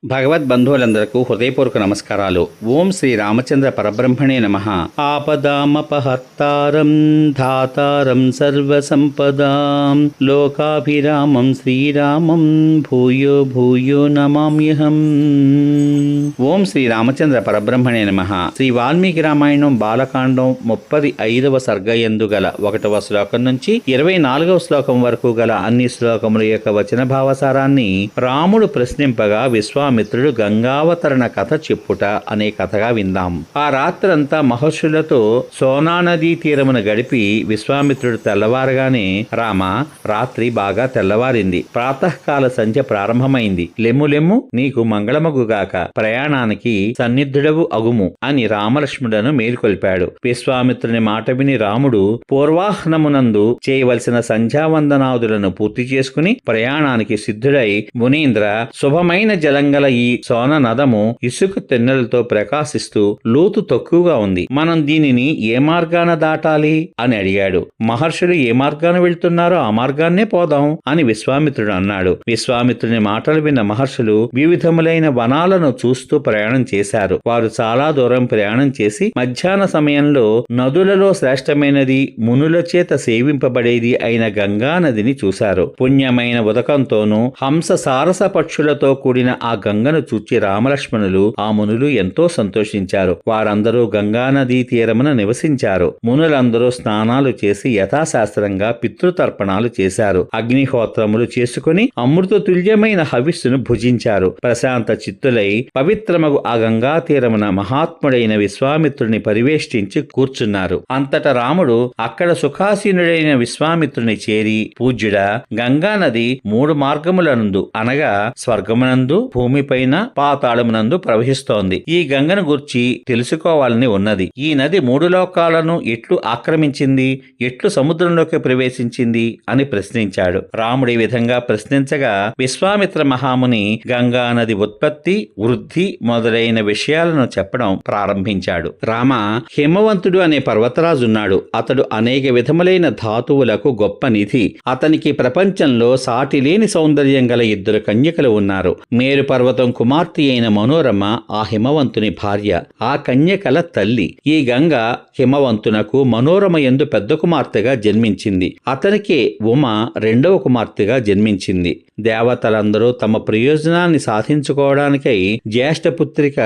భగవద్బంధువులందరకు హృదయపూర్వక నమస్కారాలు. ఓం శ్రీ రామచంద్ర పరబ్రహ్మణే నమః. ఆపదామపహర్తారం ధాతారం సర్వసంపదాం లోకాభిరామం శ్రీరామం భూయో భూయో నమామ్యహం. ఓం శ్రీ రామచంద్ర పరబ్రహ్మణే నమః. శ్రీ వాల్మీకి రామాయణం బాలకాండం 35వ సర్గయందు గల 1వ శ్లోకం నుంచి 24వ శ్లోకం వరకు గల అన్ని శ్లోకముల యొక్క వచన భావసారాన్ని రాముడు ప్రశ్నింపగా విశ్వామిత్రుడు గంగావతరణ కథ చెప్పుట అనే కథగా విందాం. ఆ రాత్రంతా మహర్షులతో సోనా నదీ తీరమున గడిపి విశ్వామిత్రుడు తెల్లవారగానే, రామ, రాత్రి బాగా తెల్లవారింది, ప్రాతకాల సంధ్య ప్రారంభమైంది, లెమ్ము లెమ్ము, నీకు మంగళమగుగాక, ప్రయాణానికి సన్నిధుడవు అగుము అని రామలక్ష్మణులను మేల్కొల్పాడు. విశ్వామిత్రుని మాట విని రాముడు పూర్వాహ్నమునందు చేయవలసిన సంధ్యావందనాదులను పూర్తి చేసుకుని ప్రయాణానికి సిద్ధుడై, మునీంద్ర, శుభమైన జలంగల ఈ సోన నదము ఇసుక తెన్నెలతో ప్రకాశిస్తూ లోతు తక్కువగా ఉంది, మనం దీనిని ఏ మార్గాన దాటాలి అని అడిగాడు. మహర్షులు ఏ మార్గాన వెళ్తున్నారో ఆ మార్గాన్నే పోదాం అని విశ్వామిత్రుడు అన్నాడు. విశ్వామిత్రుని మాటలు విన్న మహర్షులు వివిధములైన వనాలను చూస్తూ ప్రయాణం చేశారు. వారు చాలా దూరం ప్రయాణం చేసి మధ్యాహ్న సమయంలో నదులలో శ్రేష్టమైనది, మునుల చేత సేవింపబడేది అయిన గంగా నదిని చూశారు. పుణ్యమైన ఉదకంతోనూ హంస సారస పక్షులతో కూడిన ఆ గంగను చూచి రామలక్ష్మణులు, ఆ మునులు ఎంతో సంతోషించారు. వారందరూ గంగా నదీ తీరమున నివసించారు. మునులందరూ స్నానాలు చేసి యథాశాస్త్రంగా పితృతర్పణాలు చేశారు. అగ్నిహోత్రములు చేసుకుని అమృత తుల్యమైన హవిస్సును భుజించారు. ప్రశాంత చిత్తులై పవిత్రమగు ఆ గంగా తీరమున మహాత్ముడైన విశ్వామిత్రుని పరివేష్టించి కూర్చున్నారు. అంతట రాముడు అక్కడ సుఖాసీనుడైన విశ్వామిత్రుని చేరి, పూజ్యుడా, గంగా నది 3 మార్గములనందు అనగా స్వర్గమునందు, భూమిపైన, పాతాళమునందు ప్రవహిస్తోంది. ఈ గంగను గూర్చి తెలుసుకోవాలని ఉన్నది. ఈ నది 3 లోకాలను ఎట్లు ఆక్రమించింది, ఎట్లు సముద్రంలోకి ప్రవేశించింది అని ప్రశ్నించాడు. రాముడు ఈ విధంగా ప్రశ్నించగా విశ్వామిత్ర మహాముని గంగా నది ఉత్పత్తి, వృద్ధి మొదలైన విషయాలను చెప్పడం ప్రారంభించాడు. రామ, హిమవంతుడు అనే పర్వతరాజున్నాడు. అతడు అనేక విధములైన ధాతువులకు గొప్ప నిధి. అతనికి ప్రపంచంలో సాటిలేని సౌందర్యం గల 2 కన్యకలు ఉన్నారు. మేరు పర్వతం కుమార్తె అయిన మనోరమ ఆ హిమవంతుని భార్య, ఆ కన్యకల తల్లి. ఈ గంగ హిమవంతునకు మనోరమ యందు పెద్ద కుమార్తెగా జన్మించింది. అతనికే ఉమ 2వ కుమార్తెగా జన్మించింది. దేవతలందరూ తమ ప్రయోజనాన్ని సాధించుకోవడానికై జ్యేష్ఠపుత్రిక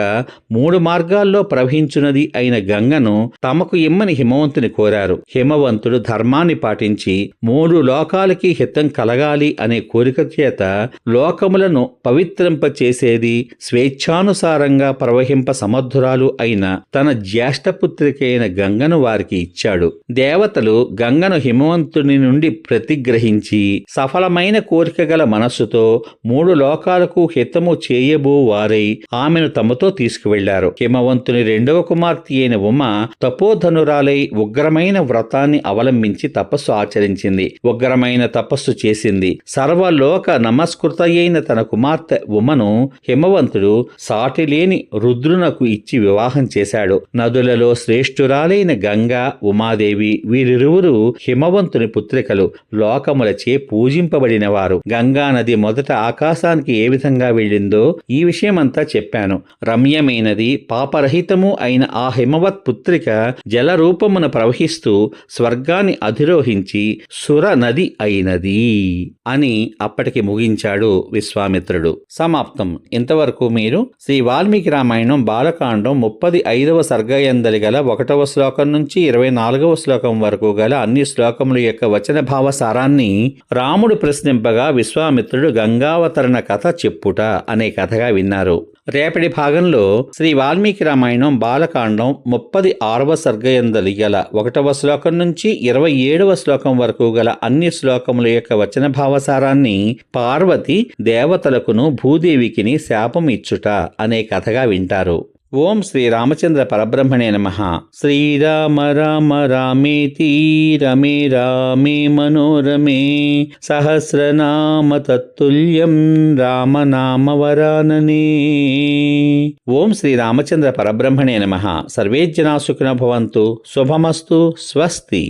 3 మార్గాల్లో ప్రవహించున్నది అయిన గంగను తమకు ఇమ్మని హిమవంతుని కోరారు. హిమవంతుడు ధర్మాన్ని పాటించి 3 లోకాలకి హితం కలగాలి అనే కోరిక చేత లోకములను పవిత్రింపచేసేది, స్వేచ్ఛానుసారంగా ప్రవహింప సమర్థురాలు అయిన తన జ్యేష్ఠపుత్రికైన గంగను వారికి ఇచ్చాడు. దేవతలు గంగను హిమవంతుని నుండి ప్రతిగ్రహించి సఫలమైన కోరిక గల మనస్సుతో 3 లోకాలకు హితము చేయబో వారై ఆమెను తమతో తీసుకువెళ్లారు. హిమవంతుని 2వ కుమార్తె అయిన ఉమ తపోధనురాలై ఉగ్రమైన వ్రతాన్ని అవలంబించి తపస్సు ఆచరించింది. ఉగ్రమైన తపస్సు చేసింది. సర్వలోక నమస్కృత అయిన తన కుమార్తె ఉమను హిమవంతుడు సాటిలేని రుద్రునకు ఇచ్చి వివాహం చేశాడు. నదులలో శ్రేష్ఠురాలైన గంగా, ఉమాదేవి వీరిరువురు హిమవంతుని పుత్రికలు, లోకములచే పూజింపబడినవారు. గంగా నది మొదట ఆకాశానికి ఏ విధంగా వెళ్ళిందో ఈ విషయమంతా చెప్పాను. రమ్యమైనది, పాపరహితము అయిన ఆ హిమవత్ పుత్రిక జలరూపమున ప్రవహిస్తూ స్వర్గాన్ని అధిరోహించి సుర నది అయినది అని అప్పటికి ముగించాడు విశ్వామిత్రుడు. సమాప్తం. ఇంతవరకు మీరు శ్రీ వాల్మీకి రామాయణం బాలకాండం 35వ సర్గయందలి గల 1వ శ్లోకం నుంచి 24వ శ్లోకం వరకు గల అన్ని శ్లోకముల యొక్క వచన భావ సారాన్ని రాముడు ప్రశ్నింపగా విశ్వామిత్రుడు గంగావతరణ కథ చెప్పుట అనే కథగా విన్నారు. రేపటి భాగంలో శ్రీ వాల్మీకి రామాయణం బాలకాండం 36వ సర్గయందలి గల 1వ శ్లోకం నుంచి 27వ శ్లోకం వరకు గల అన్ని శ్లోకముల యొక్క వచన భావసారాన్ని పార్వతి దేవతలకును భూదేవికిని శాపం ఇచ్చుట అనే కథగా వింటారు. ఓం శ్రీ రామచంద్ర పరబ్రహ్మణే నమః. శ్రీరామ రామ రామేతి రమే రామే మనోరమే సహస్రనామ తత్తుల్యం రామనామ వరాననే. ఓం శ్రీ రామచంద్ర పరబ్రహ్మణే నమః. సర్వే జనా సుఖినో భవంతు. శుభమస్తు. స్వస్తి.